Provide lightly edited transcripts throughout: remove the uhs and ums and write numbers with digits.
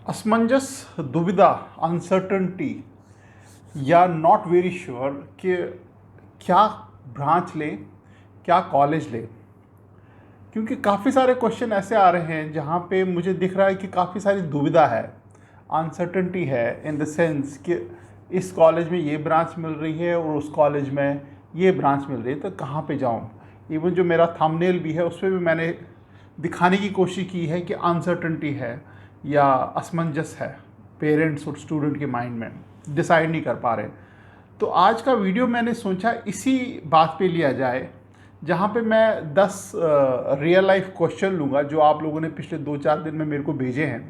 असमंजस, दुविधा, अनसर्टनटी या नॉट वेरी श्योर कि क्या ब्रांच लें, क्या कॉलेज लें। क्योंकि काफ़ी सारे क्वेश्चन ऐसे आ रहे हैं जहाँ पे मुझे दिख रहा है कि काफ़ी सारी दुविधा है, अनसर्टनटी है, इन द सेंस कि इस कॉलेज में ये ब्रांच मिल रही है और उस कॉलेज में ये ब्रांच मिल रही है, तो कहाँ पे जाऊँ। इवन जो मेरा थंबनेल भी है उस पर भी मैंने दिखाने की कोशिश की है कि अनसर्टनटी है या असमंजस है पेरेंट्स और स्टूडेंट के माइंड में, डिसाइड नहीं कर पा रहे। तो आज का वीडियो मैंने सोचा इसी बात पे लिया जाए, जहाँ पे मैं 10 रियल लाइफ क्वेश्चन लूँगा जो आप लोगों ने पिछले 2-4 दिन में मेरे को भेजे हैं।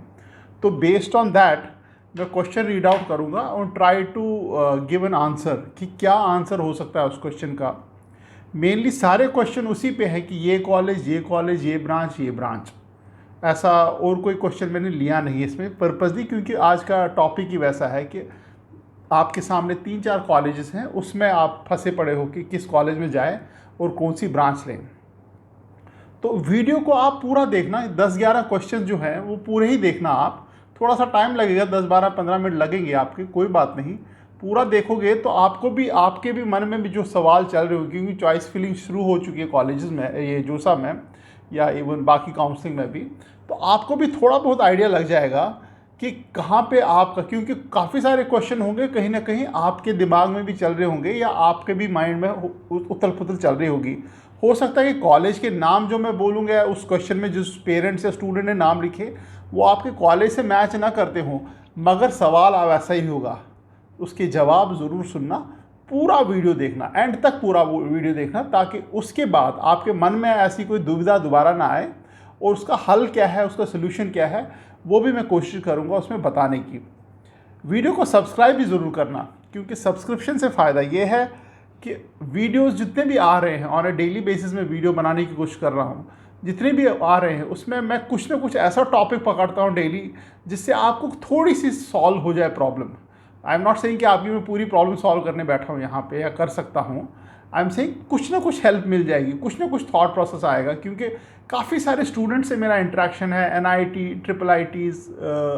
तो बेस्ड ऑन दैट मैं क्वेश्चन रीड आउट करूँगा और try to give an answer कि क्या आंसर हो सकता है उस क्वेश्चन का। मेनली सारे क्वेश्चन उसी पे है कि ये कॉलेज, ये कॉलेज, ये ब्रांच, ये ब्रांच। ऐसा और कोई क्वेश्चन मैंने लिया नहीं इसमें पर्पजली, क्योंकि आज का टॉपिक ही वैसा है कि आपके सामने 3-4 कॉलेजेस हैं, उसमें आप फंसे पड़े हो कि किस कॉलेज में जाएं और कौन सी ब्रांच लें। तो वीडियो को आप पूरा देखना, 10-11 क्वेश्चन जो हैं वो पूरे ही देखना आप। थोड़ा सा टाइम लगेगा, 10-12-15 मिनट लगेंगे आपके, कोई बात नहीं। पूरा देखोगे तो आपको भी, आपके भी मन में भी जो सवाल चल रहे हो, क्योंकि चॉइस फिलिंग शुरू हो चुकी है कॉलेजेस में, ये जोसा में या इवन बाकी काउंसलिंग में भी, तो आपको भी थोड़ा बहुत आइडिया लग जाएगा कि कहाँ पे आपका, क्योंकि काफ़ी सारे क्वेश्चन होंगे कहीं ना कहीं आपके दिमाग में भी चल रहे होंगे या आपके भी माइंड में उथल पुथल चल रही होगी। हो सकता है कि कॉलेज के नाम जो मैं बोलूँगा उस क्वेश्चन में जिस पेरेंट्स या स्टूडेंट ने नाम लिखे वो आपके कॉलेज से मैच ना करते हों, मगर सवाल वैसा ही होगा। उसके जवाब ज़रूर सुनना, पूरा वीडियो देखना, एंड तक पूरा वीडियो देखना, ताकि उसके बाद आपके मन में ऐसी कोई दुविधा दोबारा ना आए और उसका हल क्या है, उसका सोल्यूशन क्या है, वो भी मैं कोशिश करूँगा उसमें बताने की। वीडियो को सब्सक्राइब भी ज़रूर करना, क्योंकि सब्सक्रिप्शन से फ़ायदा ये है कि वीडियोस जितने भी आ रहे हैं, ऑन अ डेली बेसिस में वीडियो बनाने की कोशिश कर रहा हूँ, जितने भी आ रहे हैं उसमें मैं कुछ ना कुछ ऐसा टॉपिक पकड़ता हूँ डेली जिससे आपको थोड़ी सी सॉल्व हो जाए problem. I am not saying कि आपकी मैं पूरी प्रॉब्लम सॉल्व करने बैठा हूँ यहाँ पे या कर सकता हूँ। आई एम सेइंग कुछ ना कुछ हेल्प मिल जाएगी, कुछ ना कुछ थॉट प्रोसेस आएगा, क्योंकि काफ़ी सारे स्टूडेंट से मेरा इंटरेक्शन है, NIT, IITs,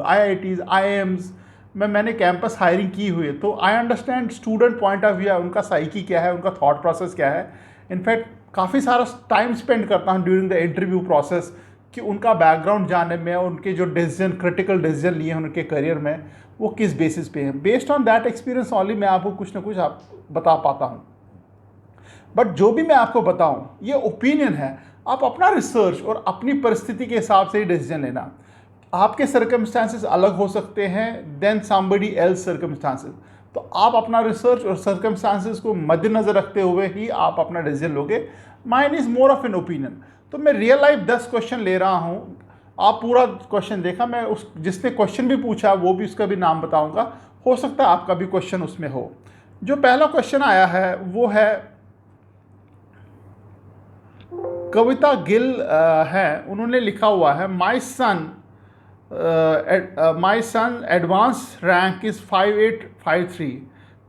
IITs, IIMs में मैंने कैंपस हायरिंग की हुई है, तो I understand student point of view, उनका साइकी क्या है, उनका थॉट प्रोसेस क्या है। इनफैक्ट काफ़ी सारा टाइम स्पेंड करता हूँ ड्यूरिंग द इंटरव्यू प्रोसेस कि उनका बैकग्राउंड जानने में, उनके जो डिसीजन, क्रिटिकल डिसीजन लिए हैं उनके करियर में, वो किस बेसिस पे हैं। Based on that experience only मैं आपको कुछ ना कुछ आप बता पाता हूँ। बट जो भी मैं आपको बताऊँ ये ओपिनियन है, आप अपना रिसर्च और अपनी परिस्थिति के हिसाब से ही डिसीजन लेना। आपके सर्कमस्टांसेस अलग हो सकते हैं देन समबडी एल्स सर्कमस्टांसेस, तो आप अपना रिसर्च और सर्कमस्टांसेस को मद्देनज़र रखते हुए ही आप अपना डिसीजन लोगे। Mine is more of an opinion. तो मैं रियल लाइफ 10 क्वेश्चन ले रहा हूँ, आप पूरा क्वेश्चन देखा, मैं उस जिसने क्वेश्चन भी पूछा वो भी, उसका भी नाम बताऊँगा, हो सकता है आपका भी क्वेश्चन उसमें हो। जो पहला क्वेश्चन आया है वो है कविता गिल है, उन्होंने लिखा हुआ है my son advanced rank is 5853.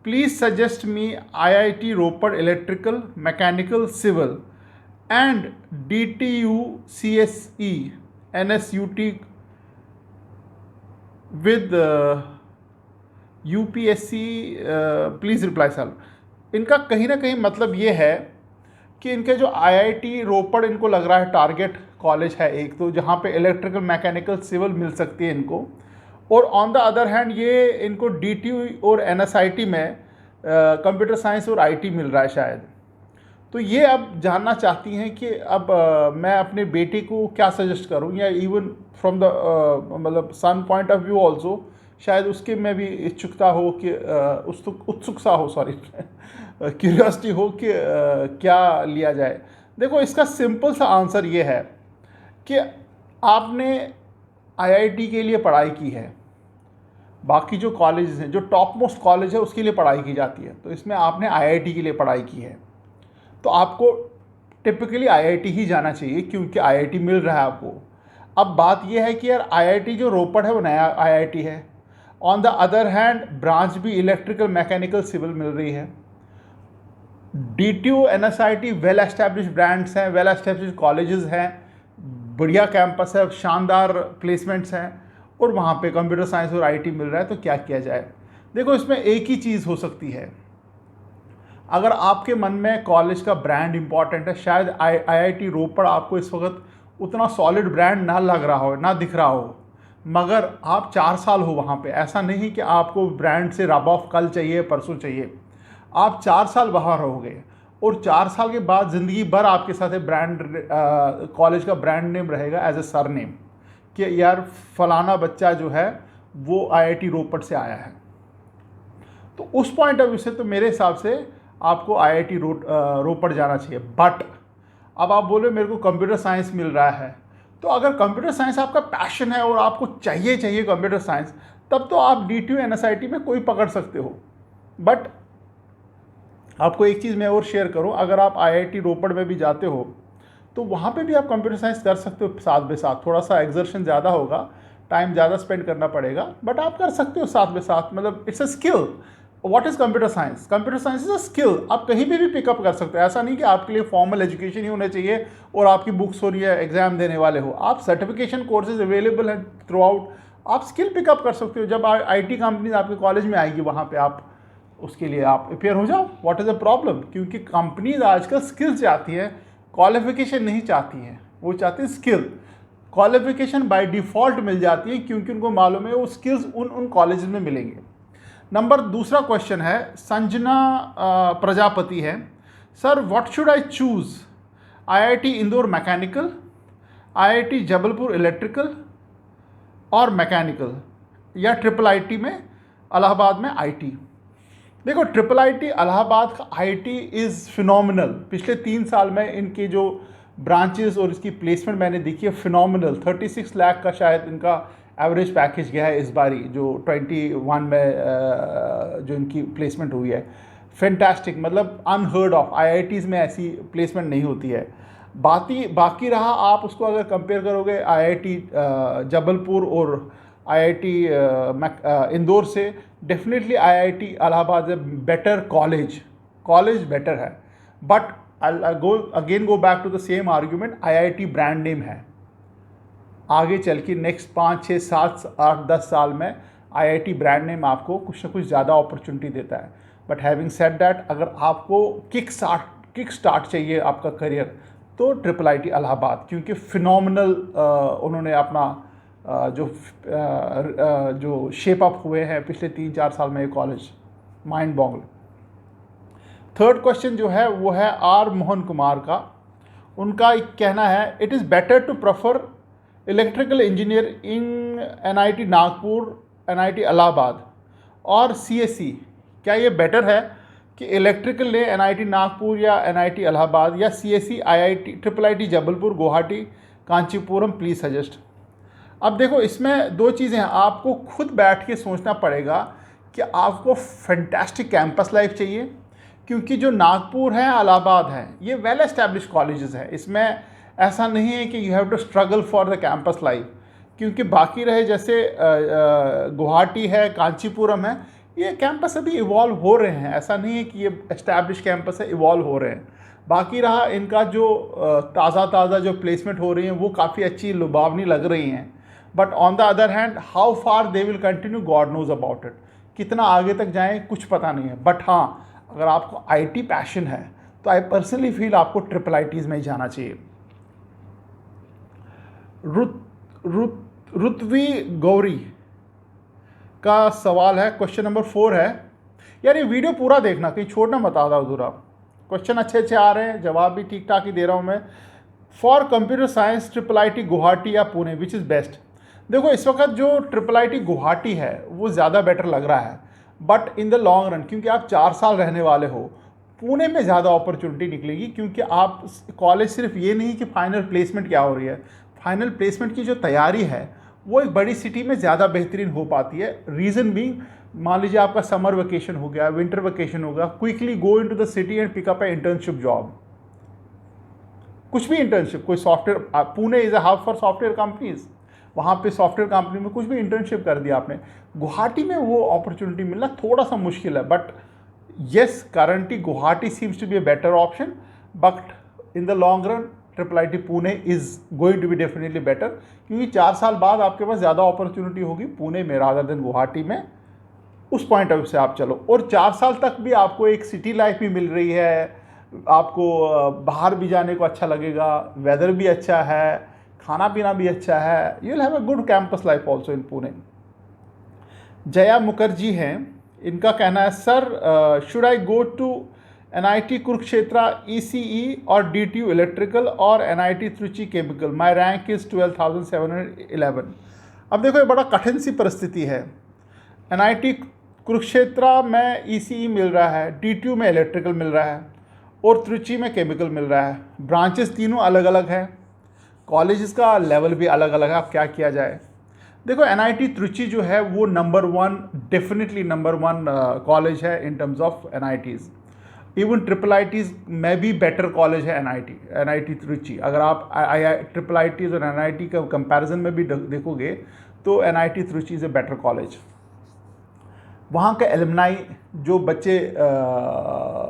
Please suggest me IIT Ropar Electrical, Mechanical, Civil and DTU CSE NSUT with UPSC. Please reply sir. इनका कहीं ना कहीं मतलब ये है कि इनके जो IIT रोपड़ इनको लग रहा है टारगेट कॉलेज है एक, तो जहाँ पे इलेक्ट्रिकल, मैकेनिकल, सिविल मिल सकती है इनको, और ऑन द अदर हैंड ये इनको DTU और NSIT में कंप्यूटर साइंस और IT मिल रहा है शायद। तो ये अब जानना चाहती हैं कि अब मैं अपने बेटे को क्या सजेस्ट करूं, या इवन फ्रॉम द मतलब सन पॉइंट ऑफ व्यू ऑल्सो, शायद उसके में भी इच्छुकता हो कि उत्सुकता हो, सॉरी क्यूरियोसिटी हो कि क्या लिया जाए। देखो इसका सिंपल सा आंसर ये है कि आपने IIT के लिए पढ़ाई की है, बाकी जो कॉलेजेस हैं, जो टॉप मोस्ट कॉलेज है उसके लिए पढ़ाई की जाती है, तो इसमें आपने IIT के लिए पढ़ाई की है, तो आपको टिपिकली IIT ही जाना चाहिए, क्योंकि IIT मिल रहा है आपको। अब बात यह है कि यार IIT जो रोपड़ है वो नया IIT है, on the other hand branch भी इलेक्ट्रिकल, मैकेनिकल, सिविल मिल रही है। DTU NSIT well establish brands हैं, वेल एस्टेब्लिश कॉलेजेस हैं, बढ़िया कैंपस है, शानदार प्लेसमेंट्स हैं, और वहाँ पे कंप्यूटर साइंस और आईटी मिल रहा है, तो क्या किया जाए? देखो, इसमें एक ही चीज़ हो सकती है। अगर आपके मन में कॉलेज का ब्रांड इंपॉर्टेंट है, शायद आईआईटी रोपड़ आपको इस वक्त उतना सॉलिड ब्रांड ना लग रहा हो, ना दिख रहा हो, मगर आप 4 साल हो वहाँ पे। ऐसा नहीं कि आपको ब्रांड से रब ऑफ कल चाहिए, परसों चाहिए। आप 4 साल बाहर रहोगे और 4 साल के बाद ज़िंदगी भर आपके साथ ब्रांड, कॉलेज का ब्रांड नेम रहेगा एज ए सर नेम, कि यार फलाना बच्चा जो है वो आईआईटी रोपड़ से आया है। तो उस पॉइंट ऑफ व्यू से तो मेरे हिसाब से आपको आईआईटी रोपड़ जाना चाहिए। बट अब आप बोले मेरे को कंप्यूटर साइंस मिल रहा है, तो अगर कंप्यूटर साइंस आपका पैशन है और आपको चाहिए कंप्यूटर साइंस, तब तो आप DTU NSIT में कोई पकड़ सकते हो। बट आपको एक चीज़ मैं और शेयर करूं, अगर आप आईआईटी रोपड़ में भी जाते हो तो वहाँ पे भी आप कंप्यूटर साइंस कर सकते हो साथ में साथ। थोड़ा सा एक्सर्शन ज़्यादा होगा, टाइम ज़्यादा स्पेंड करना पड़ेगा, बट आप कर सकते हो साथ में साथ। मतलब it's a skill. What is computer science? Computer science is a skill. आप कहीं पे भी पिकअप कर सकते हो। ऐसा नहीं कि आपके लिए फॉर्मल एजुकेशन ही होना चाहिए और आपकी बुक्स हो रही है, एग्जाम देने वाले हो। आप सर्टिफिकेशन कोर्सेज अवेलेबल हैं थ्रू आउट, आप स्किल पिकअप कर सकते हो। जब IT कंपनीज आपके कॉलेज में आएगी, वहाँ पर आप उसके लिए आप अपेयर हो जाओ। What is the problem? क्योंकि कंपनीज आजकल स्किल्स चाहती है, क्वालिफिकेशन नहीं चाहती हैं। वो चाहती है स्किल। क्वालिफिकेशन बाय डिफ़ॉल्ट मिल जाती है क्योंकि उनको मालूम है वो स्किल्स उन कॉलेज में मिलेंगे। दूसरा क्वेश्चन है, संजना प्रजापति है, sir what should I choose? IIT Indore mechanical, IIT Jabalpur electrical और मैकेनिकल, या IIIT में इलाहाबाद में IT? देखो, IIIT इलाहाबाद का IT इज़ फिनोमिनल। पिछले 3 साल में इनके जो ब्रांचेस और इसकी प्लेसमेंट मैंने देखी है, फिनोमिनल। 36 लाख का शायद इनका एवरेज पैकेज गया है इस बारी, जो 21 में जो इनकी प्लेसमेंट हुई है। फैंटास्टिक, मतलब अनहर्ड ऑफ। IITs में ऐसी प्लेसमेंट नहीं होती है। बाकी रहा, आप उसको अगर कंपेयर करोगे IIT जबलपुर और IIT इंदौर से, definitely IIT Allahabad is better college better है। But I go back to the same argument, IIT brand name है। आगे चल के नेक्स्ट 5, 6, 7, 8, 10 साल में IIT ब्रांड नेम आपको कुछ ना कुछ ज़्यादा अपॉर्चुनिटी देता है। बट हैविंग सेड दैट, अगर आपको किक स्टार्ट चाहिए आपका करियर, तो IIIT इलाहाबाद, क्योंकि फिनोमिनल उन्होंने अपना जो शेप अप हुए हैं पिछले 3-4 साल में ये college, mind Bogle. Third question जो है वो है R मोहन कुमार का। उनका एक कहना है, it is better to prefer electrical engineer in NIT Nagpur, NIT Allahabad और CSE। क्या ये बेटर है कि इलेक्ट्रिकल ले NIT नागपुर या NIT इलाहाबाद, या CSE IIT Jabalpur, Guwahati, Kanchipuram? Please suggest. अब देखो, इसमें 2 चीज़ें हैं। आपको खुद बैठ के सोचना पड़ेगा कि आपको फैंटास्टिक कैंपस लाइफ चाहिए, क्योंकि जो नागपुर है, इलाहाबाद है, ये वेल एस्टैब्लिश कॉलेजेस हैं। इसमें ऐसा नहीं है कि you have to struggle for the campus life. क्योंकि बाकी रहे जैसे गुवाहाटी है, कांचीपुरम है, ये कैंपस अभी इवॉल्व हो रहे हैं। ऐसा नहीं है कि ये एस्टैब्लिश कैंपस है, इवॉल्व हो रहे हैं। बाकी रहा इनका जो ताज़ा जो प्लेसमेंट हो रही हैं, वो काफ़ी अच्छी, लुभावनी लग रही हैं। But on the other hand, how far they will continue, God knows about it. कितना आगे तक जाएँ कुछ पता नहीं है। बट हाँ, अगर आपको IT पैशन है तो आई पर्सनली फील आपको IIITs में ही जाना चाहिए। रुतवी गौरी का सवाल है, क्वेश्चन नंबर 4 है। यार ये वीडियो पूरा देखना, कहीं छोड़ना मत आधा अधूरा। क्वेश्चन अच्छे आ रहे हैं, जवाब भी ठीक ठाक ही दे रहा हूँ मैं। For computer science IIIT Guwahati या पुणे, विच इज़ बेस्ट? देखो, इस वक्त जो IIIT गुवाहाटी है वो ज़्यादा बेटर लग रहा है। But in the long run, क्योंकि आप 4 साल रहने वाले हो, पुणे में ज़्यादा अपॉर्चुनिटी निकलेगी। क्योंकि आप कॉलेज सिर्फ ये नहीं कि फाइनल प्लेसमेंट क्या हो रही है, फाइनल प्लेसमेंट की जो तैयारी है वो एक बड़ी सिटी में ज़्यादा बेहतरीन हो पाती है। रीज़न बीइंग, मान लीजिए आपका समर वेकेशन हो गया, विंटर वेकेशन हो गया, quickly go into the city and pickup a internship job. कुछ भी इंटर्नशिप, कोई software, Pune is a hub for software companies, वहाँ पे सॉफ्टवेयर कंपनी में कुछ भी इंटर्नशिप कर दिया आपने। गुवाहाटी में वो अपॉर्चुनिटी मिलना थोड़ा सा मुश्किल है। But yes, currently Guwahati seems to be a better option, but in the long run triple I T Pune is going to be definitely better, क्योंकि 4 साल बाद आपके पास ज़्यादा अपॉर्चुनिटी होगी पुणे में रादर देन गुवाहाटी में। उस पॉइंट ऑफ व्यू से आप चलो, और 4 साल तक भी आपको एक सिटी लाइफ भी मिल रही है, आपको बाहर भी जाने को अच्छा लगेगा, वेदर भी अच्छा है, खाना पीना भी अच्छा है, you will have a good campus life also in Pune. Jaya Mukherjee हैं, इनका कहना है sir should I go to NIT Kurukshetra ECE और DTU इलेक्ट्रिकल और NIT Trichy chemical, my rank is 12,711। अब देखो ये बड़ा कठिन सी परिस्थिति है। NIT कुरुक्षेत्रा में ECE मिल रहा है, DTU में इलेक्ट्रिकल मिल रहा है और त्रिची में केमिकल मिल रहा है। ब्रांचेस तीनों अलग अलग हैं, कॉलेजेस का लेवल भी अलग अलग है। अब क्या किया जाए? देखो NIT त्रिची जो है वो नंबर 1, डेफिनेटली नंबर 1 कॉलेज है in terms of NITs। Even triple IITs में भी बेटर कॉलेज है NIT त्रिची। अगर आप ट्रिपल IITs और NIT का कंपैरिजन में भी देखोगे तो NIT Trichy is a better college. वहाँ के एलुमनाई जो बच्चे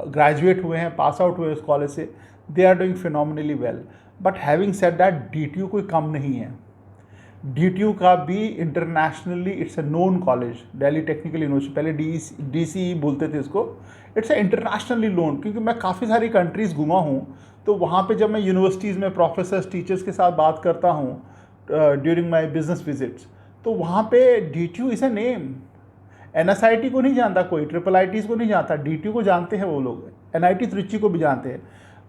ग्रेजुएट हुए हैं, पास आउट हुए उस कॉलेज से, they are doing phenomenally well. But having said that, DTU कोई कम नहीं है। DTU का भी internationally it's a known college, Delhi Technical University, पहले DCE बोलते थे इसको। इट्स अ इंटरनेशनली नोन, क्योंकि मैं काफ़ी सारी कंट्रीज़ घुमा हूँ, तो वहाँ पे जब मैं यूनिवर्सिटीज़ में प्रोफेसर्स टीचर्स के साथ बात करता हूँ ड्यूरिंग माई बिजनेस विजिट्स, तो वहाँ पे DTU is a name. NSIT को नहीं जानता कोई, ट्रिपल IITs को नहीं जानता, DTU को जानते हैं वो लोग, NIT त्रिची को भी जानते हैं।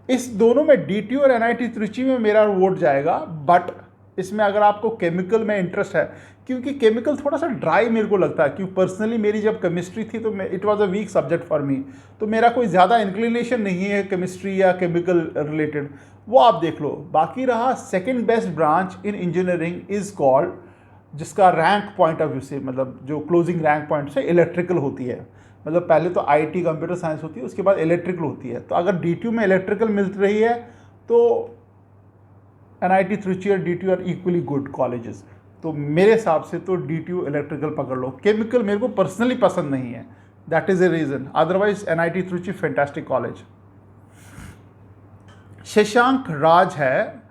इस दोनों में DTU और NIT त्रिची में मेरा वोट जाएगा। बट इसमें अगर आपको केमिकल में इंटरेस्ट है, क्योंकि केमिकल थोड़ा सा ड्राई मेरे को लगता है, क्योंकि पर्सनली मेरी जब केमिस्ट्री थी तो it was a weak subject for me, तो मेरा कोई ज़्यादा इंक्लिनेशन नहीं है केमिस्ट्री या केमिकल रिलेटेड, वो आप देख लो। बाकी रहा second best branch in engineering is called, जिसका रैंक पॉइंट ऑफ व्यू से, मतलब जो क्लोजिंग रैंक पॉइंट से इलेक्ट्रिकल होती है। मतलब पहले तो IT कंप्यूटर साइंस होती है, उसके बाद इलेक्ट्रिकल होती है। तो अगर DTU में इलेक्ट्रिकल मिल रही है तो NIT त्रिची और DTU are equally good colleges. तो मेरे हिसाब से तो DTU इलेक्ट्रिकल पकड़ लो। केमिकल मेरे को पर्सनली पसंद नहीं है, that is a reason. Otherwise NIT Trichy fantastic college. Shashank Raj है,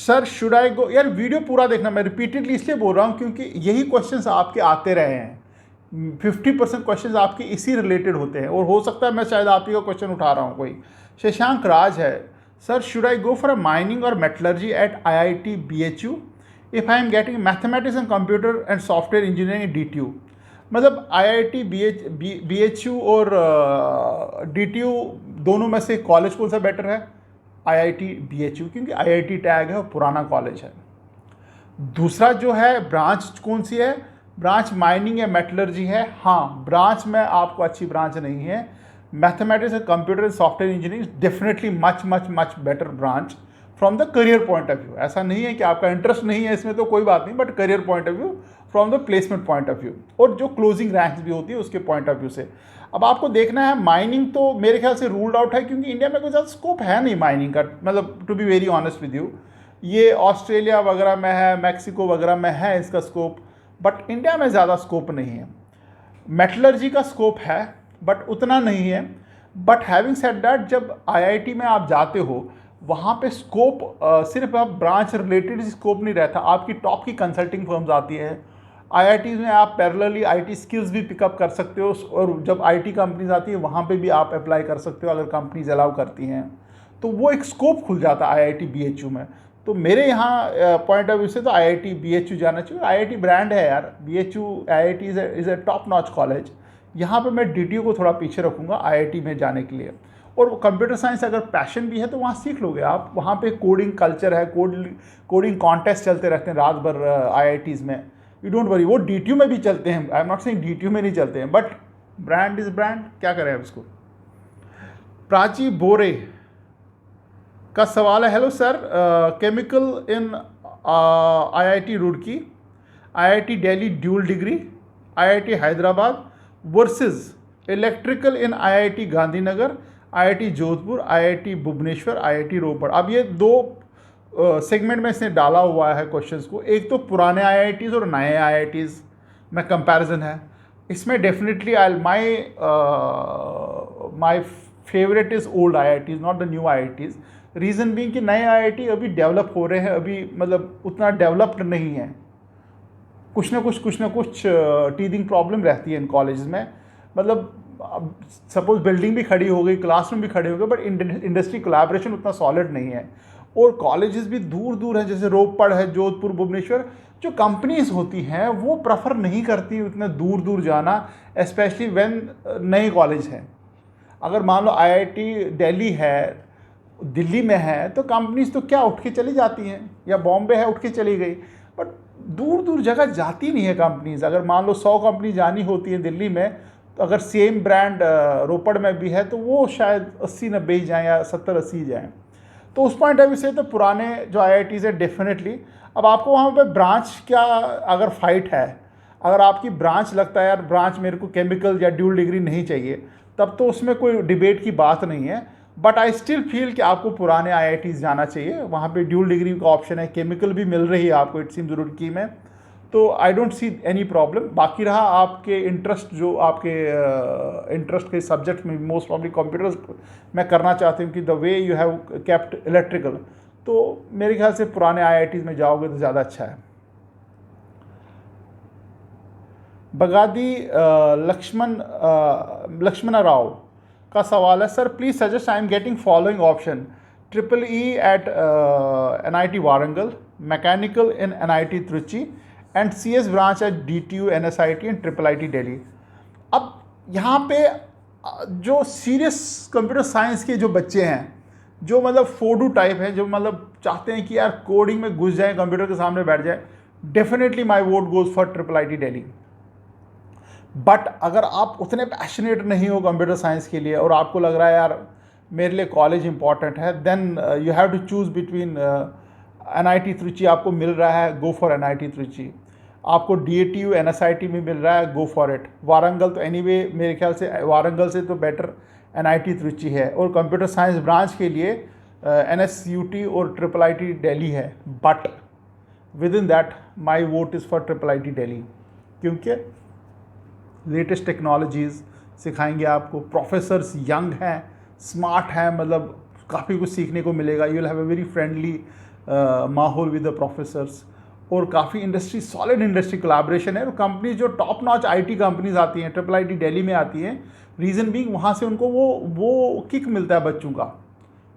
सर शुड आई गो, यार वीडियो पूरा देखना, मैं रिपीटेडली इसलिए बोल रहा हूँ क्योंकि यही क्वेश्चंस आपके आते रहे हैं। 50% क्वेश्चंस आपके इसी रिलेटेड होते हैं, और हो सकता है मैं शायद आप ही का क्वेश्चन उठा रहा हूँ कोई। शशांक राज है, sir should I go for a mining और metallurgy at IIT BHU if I am getting mathematics and computer and software engineering DTU। मतलब IIT BHU और DTU दोनों में से कॉलेज कौन सा बेटर है? IIT BHU, क्योंकि IIT टैग है और पुराना कॉलेज है। दूसरा जो है ब्रांच कौन सी है? ब्रांच माइनिंग या मेटलर्जी है। हाँ, ब्रांच में आपको अच्छी ब्रांच नहीं है। Mathematics and computer and software engineering definitely much much much better branch from the career point of view. ऐसा नहीं है कि आपका इंटरेस्ट नहीं है इसमें तो कोई बात नहीं, but career point of view, from the placement point of view, और जो क्लोजिंग रैंक्स भी होती है उसके पॉइंट ऑफ व्यू से। अब आपको देखना है, माइनिंग तो मेरे ख्याल से रूल्ड आउट है, क्योंकि इंडिया में कोई ज़्यादा स्कोप है नहीं माइनिंग का। मतलब to be very honest with you, ये ऑस्ट्रेलिया वगैरह में है, मैक्सिको वगैरह में है इसका स्कोप, बट इंडिया में ज़्यादा स्कोप नहीं है। मेटलर्जी का स्कोप है बट उतना नहीं है। बट हैविंग सेड दैट, जब IIT में आप जाते हो वहाँ पे स्कोप सिर्फ आप ब्रांच रिलेटेड स्कोप नहीं रहता, आपकी टॉप की कंसल्टिंग फर्म्स आती है। IIT में आप पैरेलली IT स्किल्स भी पिकअप कर सकते हो, और जब IT कंपनीज आती है वहाँ पे भी आप अप्लाई कर सकते हो अगर कंपनीज अलाउ करती हैं, तो वो एक स्कोप खुल जाता है IIT BHU में। तो मेरे यहाँ पॉइंट ऑफ व्यू से तो IIT BHU जाना चाहिए। IIT ब्रांड है यार, BHU IIT is a top notch college. यहाँ पे मैं DTU को थोड़ा पीछे रखूँगा IIT में जाने के लिए। और कंप्यूटर साइंस अगर पैशन भी है तो वहाँ सीख लोगे आप, वहाँ पे कोडिंग कल्चर है, कोडिंग कॉन्टेस्ट चलते रहते हैं रात भर IITs में। यू डोंट वरी, वो DTU में भी चलते हैं, आई एम नॉट सेइंग DTU में नहीं चलते हैं, बट ब्रांड इज़ ब्रांड, क्या करें अब इसको। प्राची बोरे का सवाल है, hello sir, chemical in IIT Roorkee, IIT Delhi dual degree, IIT Hyderabad versus electrical in IIT Gandhinagar, IIT Jodhpur, IIT Bhubaneswar, IIT Ropar. अब ये दो सेगमेंट में इसने डाला हुआ है क्वेश्चंस को। एक तो पुराने IITs और नए IITs में कंपैरिजन है। इसमें definitely my favourite is old IITs, not the new IITs। Reason being कि नए आईआईटी अभी डेवलप हो रहे हैं, अभी मतलब उतना डेवलप्ड नहीं है, कुछ ना कुछ टीदिंग प्रॉब्लम रहती है इन कॉलेज में। मतलब सपोज बिल्डिंग भी खड़ी हो गई, क्लासरूम भी खड़े हो गए, बट इंडस्ट्री कोलैबोरेशन उतना सॉलिड नहीं है। और कॉलेजेस भी दूर दूर हैं, जैसे रोपड़ है, जोधपुर, भुवनेश्वर। जो कंपनीज होती हैं वो प्रेफर नहीं करती उतना दूर दूर जाना, स्पेशली व्हेन नए कॉलेज हैं। अगर मान लो आईआईटी दिल्ली है, दिल्ली में है, तो कंपनीज तो क्या उठ के चली जाती हैं, या बॉम्बे है उठ के चली गई, बट दूर दूर जगह जाती नहीं है कंपनीज। अगर मान लो 100 कंपनी जानी होती है दिल्ली में, तो अगर सेम ब्रांड रोपड़ में भी है तो वो शायद 80-90 ही जाएँ या 70-80 ही जाएँ। तो उस पॉइंट ऑफ व्यू से तो पुराने जो आईआईटीज़ है डेफिनेटली। अब आपको वहाँ पे ब्रांच क्या अगर फाइट है, अगर आपकी ब्रांच लगता है यार ब्रांच मेरे को केमिकल या ड्यूल डिग्री नहीं चाहिए, तब तो उसमें कोई डिबेट की बात नहीं है। बट आई स्टिल फील कि आपको पुराने आईआईटीज़ जाना चाहिए, वहाँ पे ड्यूल डिग्री का ऑप्शन है, केमिकल भी मिल रही है आपको इट सीम्स रुड़की में, तो I don't see any problem. बाकी रहा आपके इंटरेस्ट, जो आपके इंटरेस्ट के सब्जेक्ट में मोस्ट प्रॉब्ली कंप्यूटर्स मैं करना चाहती हूँ कि the way you have kept electrical, तो मेरे ख्याल से पुराने आईआईटीज़ में जाओगे तो ज़्यादा अच्छा है। बगादी लक्ष्मण राव का सवाल है, sir please suggest I am getting following option: EEE at NIT Warangal, mechanical in NIT Trichy, and CS branch at DTU NSIT and IIIT Delhi. अब यहाँ पे जो सीरियस कंप्यूटर साइंस के जो बच्चे हैं, जो मतलब फोडू टाइप हैं, जो मतलब चाहते हैं कि यार कोडिंग में घुस जाए, कंप्यूटर के सामने बैठ जाए, definitely my vote goes for IIIT Delhi. But अगर आप उतने पैशनेट नहीं हो कंप्यूटर साइंस के लिए और आपको लग रहा है यार मेरे लिए कॉलेज इंपॉर्टेंट है, then you have to choose between NIT Trichy आपको मिल रहा है, गो फॉर NIT त्रिची। आपको DATU NSIT में मिल रहा है, गो फॉर इट। वारंगल तो एनीवे मेरे ख्याल से वारंगल से तो बेटर NIT त्रिची है। और कंप्यूटर साइंस ब्रांच के लिए NSUT और IIIT दिल्ली है। But with in that my vote is for IIIT Delhi, क्योंकि लेटेस्ट टेक्नोलॉजीज़ सिखाएंगे आपको, प्रोफेसर्स यंग हैं, स्मार्ट हैं, मतलब काफ़ी कुछ सीखने को मिलेगा। You will have a very friendly माहौल विद द प्रोफेसर्स, और काफ़ी इंडस्ट्री, सॉलिड इंडस्ट्री कोलैबोरेशन है। और कंपनी जो टॉप नॉच IT कंपनीज आती हैं, IIIT दिल्ली में आती हैं, रीज़न बीइंग वहाँ से उनको वो किक मिलता है बच्चों का।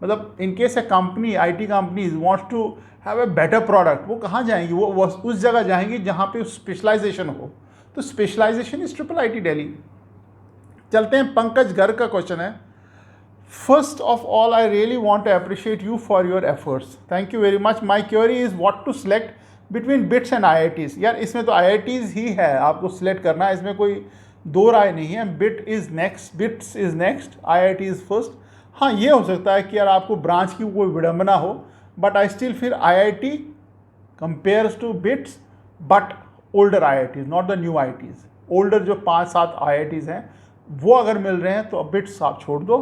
मतलब in case a company, IT companies wants to have a better product, वो कहाँ जाएंगी? वो उस जगह जाएंगी जहाँ पे स्पेशलाइजेशन हो। तो स्पेशलाइजेशन इज IIIT दिल्ली। चलते हैं, पंकज गर्ग का क्वेश्चन है, first of all I really want to appreciate you for your efforts, thank you very much. My query is what to select between BITS and IITs। यार इसमें तो IITs ही है आपको select करना है, इसमें कोई दो राय नहीं है। Bits is next, IIT is first. हाँ, ये हो सकता है कि यार आपको ब्रांच की कोई विडंबना हो, but I still feel IIT compares to BITS, but older IITs, not the new IITs। Older जो 5-7 IITs हैं वो अगर मिल रहे हैं तो अब बिट्स आप छोड़ दो।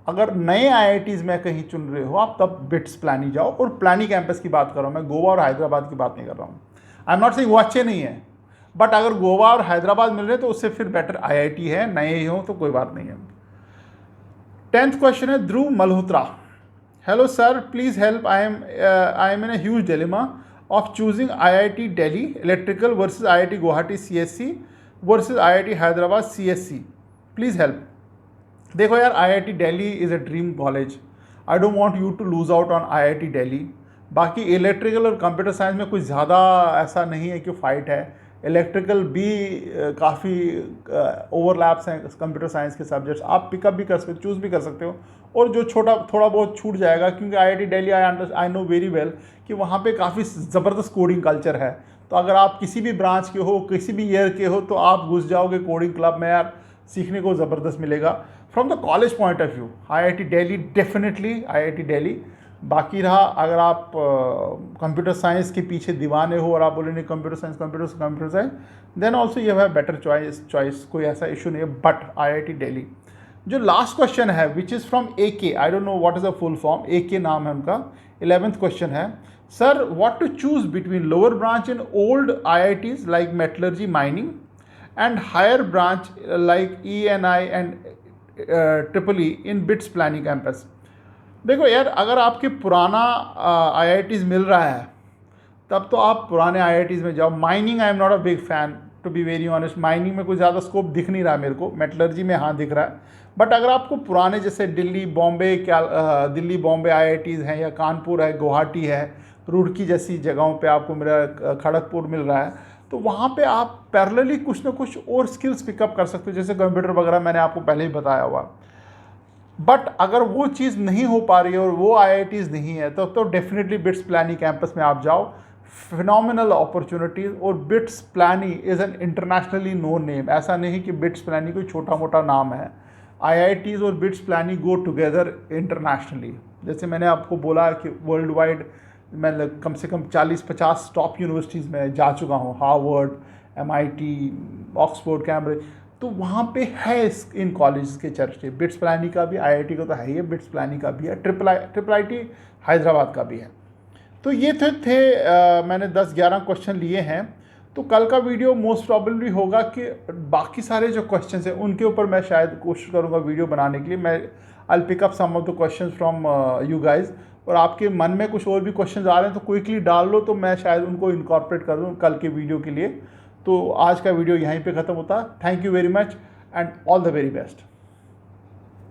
अगर नए IITs में कहीं चुन रहे हो आप, तब बिट्स प्लानी जाओ। और प्लानी कैंपस की बात कर रहा हूँ मैं, गोवा और हैदराबाद की बात नहीं कर रहा हूँ। आई एम नॉट सेइंग वो अच्छे नहीं है, बट अगर गोवा और हैदराबाद मिल रहे हैं तो उससे फिर बेटर IIT है, नए ही हो तो कोई बात नहीं है। 10th क्वेश्चन है, Dhruv Malhotra. Hello sir, please help, I am in a huge dilemma of choosing IIT Delhi electrical versus IIT Guwahati CSC versus IIT Hyderabad CSC. Please help. देखो यार, IIT Delhi is a dream college. I don't want you to lose out on IIT Delhi. बाकी electrical और computer science में कुछ ज़्यादा ऐसा नहीं है कि फ़ाइट है। इलेक्ट्रिकल भी काफ़ी ओवरलैप्स हैं कंप्यूटर साइंस के सब्जेक्ट्स, आप पिकअप भी कर सकते, चूज़ भी कर सकते हो। और जो थोड़ा बहुत छूट जाएगा, क्योंकि IIT Delhi I know very well कि वहाँ पे काफ़ी ज़बरदस्त कोडिंग कल्चर है। तो अगर आप किसी भी ब्रांच के हो, किसी भी ईयर के हो, तो आप घुस जाओगे कोडिंग क्लब में, यार सीखने को ज़बरदस्त मिलेगा। From the college point of view IIT Delhi, definitely IIT Delhi. बाकी रहा, अगर आप कंप्यूटर साइंस के पीछे दीवाने हो और आप बोले नहीं computer science, then also you have better choice, कोई ऐसा इशू नहीं है। But IIT Delhi. जो लास्ट क्वेश्चन है which is from AK, I don't know what is the full form, AK नाम है उनका। 11th क्वेश्चन है, sir what to choose between lower branch in old IITs like metallurgy mining and higher branch like ENI and IIE in BITS Pilani campus. देखो यार, अगर आपके पुराना IITs मिल रहा है तब तो आप पुराने आईआईटीज़ में जाओ। Mining I am not a big fan, to be very honest. Mining में कोई ज़्यादा स्कोप दिख नहीं रहा मेरे को। मेटलर्जी में हाँ दिख रहा है। बट अगर आपको पुराने जैसे दिल्ली बॉम्बे, क्या दिल्ली बॉम्बे आईआईटीज़ हैं, या कानपुर है, गुवाहाटी है, रुड़की जैसी जगहों पे आपको मिल रहा है, खड़गपुर मिल रहा है, तो वहाँ पे आप पैरेलली कुछ ना कुछ और स्किल्स पिकअप कर सकते हो, जैसे कंप्यूटर वगैरह मैंने आपको पहले ही बताया हुआ। बट अगर वो चीज़ नहीं हो पा रही है और वो आईआईटीज़ नहीं है तो डेफिनेटली बिट्स प्लानी कैंपस में आप जाओ। Phenomenal opportunities. और BITS Pilani is an internationally known name. ऐसा नहीं कि बिट्स प्लानी कोई छोटा मोटा नाम है। आईआईटीज़ और बिट्स प्लानी गो टुगेदर इंटरनेशनली। जैसे मैंने आपको बोला कि वर्ल्ड वाइड मैं कम से कम 40-50 टॉप यूनिवर्सिटीज़ में जा चुका हूँ, हार्वर्ड, एमआईटी, ऑक्सफोर्ड, कैम्ब्रिज। तो वहाँ पे है इन कॉलेज के चर्चे। बिट्स प्लानी का भी, आईआईटी का तो है ही है, बिट्स प्लानी का भी है, ट्रिपल आईटी हैदराबाद का भी है। तो ये थे मैंने 10-11 क्वेश्चन लिए हैं। तो कल का वीडियो मोस्ट प्रॉबेबली होगा कि बाकी सारे जो क्वेश्चन हैं उनके ऊपर मैं शायद कोशिश करूँगा वीडियो बनाने के लिए। मैं I pick up some of the question from you guys. और आपके मन में कुछ और भी क्वेश्चन आ रहे हैं तो क्विकली डाल लो, तो मैं शायद उनको इनकॉर्पोरेट कर दूँ कल के वीडियो के लिए। तो आज का वीडियो यहीं पे ख़त्म होता है। Thank you very much and all the very best.